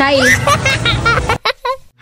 Kyle.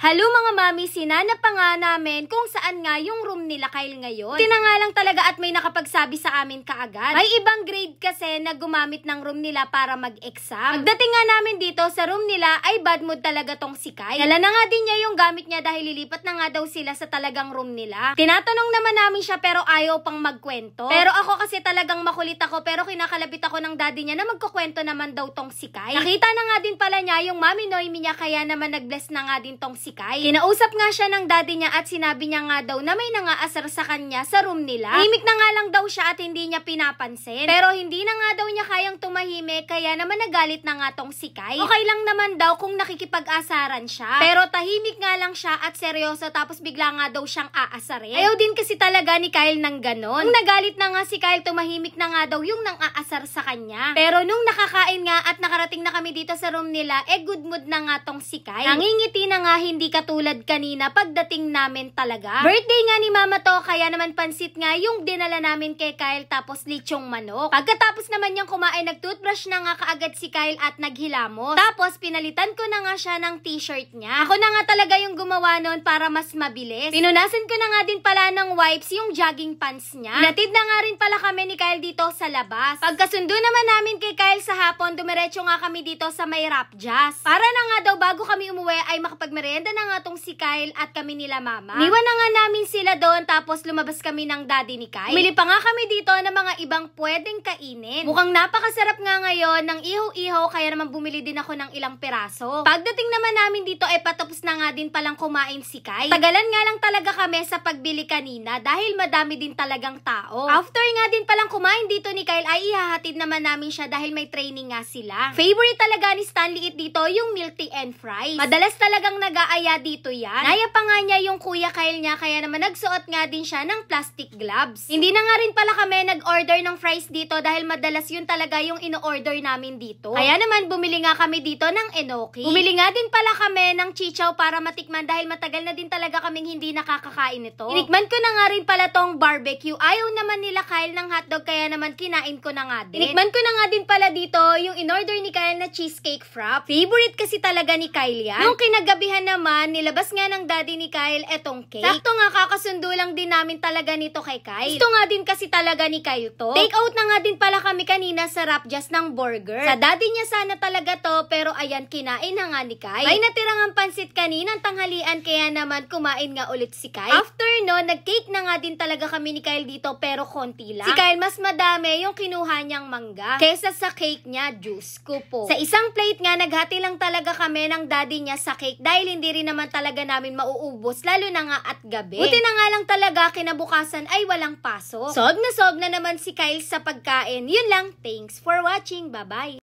Hello mga mami, sinanap pa nga namin kung saan nga yung room nila Kyle ngayon. Buti na nga lang talaga at may nakapagsabi sa amin kaagad. May ibang grade kasi na gumamit ng room nila para mag-exam. Pagdating nga namin dito sa room nila ay bad mood talaga tong si Kyle. Dala na nga din niya yung gamit niya dahil lilipat na nga daw sila sa talagang room nila. Tinatanong naman namin siya pero ayaw pang magkwento. Pero ako kasi talagang makulit ako pero kinakalabit ako ng daddy niya na magkukwento naman daw tong si Kyle. Nakita na nga din pala niya yung mami Noemi niya kaya naman nag-bless na nga din tong si Kyle. Kinausap nga siya ng daddy niya at sinabi niya nga daw na may nangaasar sa kanya sa room nila. Tahimik na nga lang daw siya at hindi niya pinapansin. Pero hindi na nga daw niya kayang tumahimik kaya naman nagalit na nga tong si Kyle. Okay lang naman daw kung nakikipag-asaran siya. Pero tahimik nga lang siya at seryoso tapos bigla nga daw siyang aasarin. Ayaw din kasi talaga ni Kyle ng ganon. Nung nagalit na nga si Kyle, tumahimik na nga daw yung nang-aasar sa kanya. Pero nung nakakain nga at nakarating na kami dito sa room nila, good mood na nga tong si Kyle. Nangingiti na nga hindi katulad kanina pagdating namin talaga. Birthday nga ni mama to kaya naman pansit nga yung dinala namin kay Kyle tapos lechong manok. Pagkatapos naman niyang kumain, nag-toothbrush na nga kaagad si Kyle at naghilamos. Tapos pinalitan ko na nga siya ng t-shirt niya. Ako na nga talaga yung gumawa nun para mas mabilis. Pinunasan ko na nga din pala ng wipes yung jogging pants niya. Hinatid na nga rin pala kami ni Kyle dito sa labas. Pagkasundo naman namin kay Kyle sa hapon, dumiretso nga kami dito sa may rap jazz. Para na nga daw bago kami umuwi ay makapagmerienda na nga tong si Kyle at kami nila mama. Niwan na nga namin sila doon tapos lumabas kami ng daddy ni Kyle. Umili pa nga kami dito ng mga ibang pwedeng kainin. Mukhang napakasarap nga ngayon ng ihaw-ihaw kaya naman bumili din ako ng ilang piraso. Pagdating naman namin dito ay patapos na nga din palang kumain si Kyle. Tagalan nga lang talaga kami sa pagbili kanina dahil madami din talagang tao. After nga din palang kumain dito ni Kyle ay ihahatid naman namin siya dahil may training nga sila. Favorite talaga ni Stanley dito yung milk tea and fries. Madalas talagang nag-aaya dito yan. Naya pa nga niya yung kuya Kyle niya kaya naman nagsuot nga din siya ng plastic gloves. Hindi na nga rin pala kami nag-order ng fries dito dahil madalas yun talaga yung ino-order namin dito. Kaya naman bumili nga kami dito ng enoki. Bumili nga din pala kami ng chichaw para matikman dahil matagal na din talaga kaming hindi nakakakain ito. Inikman ko na nga rin pala tong barbecue. Ayaw naman nila Kyle ng hotdog kaya naman kinain ko na nga din. Inikman ko na nga din pala dito yung in-order ni Kyle na cheesecake frap. Favorite kasi talaga ni Kyle yan. Nung kinagabihan naman, nilabas nga ng daddy ni Kyle etong cake. Sakto nga kakasundo lang din namin talaga nito kay Kyle. Gusto nga din kasi talaga ni Kyle to. Take out na nga din pala kami kanina sa rap jazz ng burger. Sa daddy niya sana talaga to pero ayan kinain na nga ni Kyle. May natirang ang pansit kaninang tanghalian kaya naman kumain nga ulit si Kyle. After no, nag-cake na nga din talaga kami ni Kyle dito pero konti lang. Si Kyle mas madami yung kinuha niyang mangga kesa sa cake niya, juice ko po. Sa isang plate nga naghati lang talaga kami ng daddy niya sa cake dahil hindi rin naman talaga namin mauubos lalo na nga at gabi. Buti na nga lang talaga kinabukasan ay walang pasok. Sob na naman si Kyle sa pagkain. Yun lang. Thanks for watching. Bye-bye.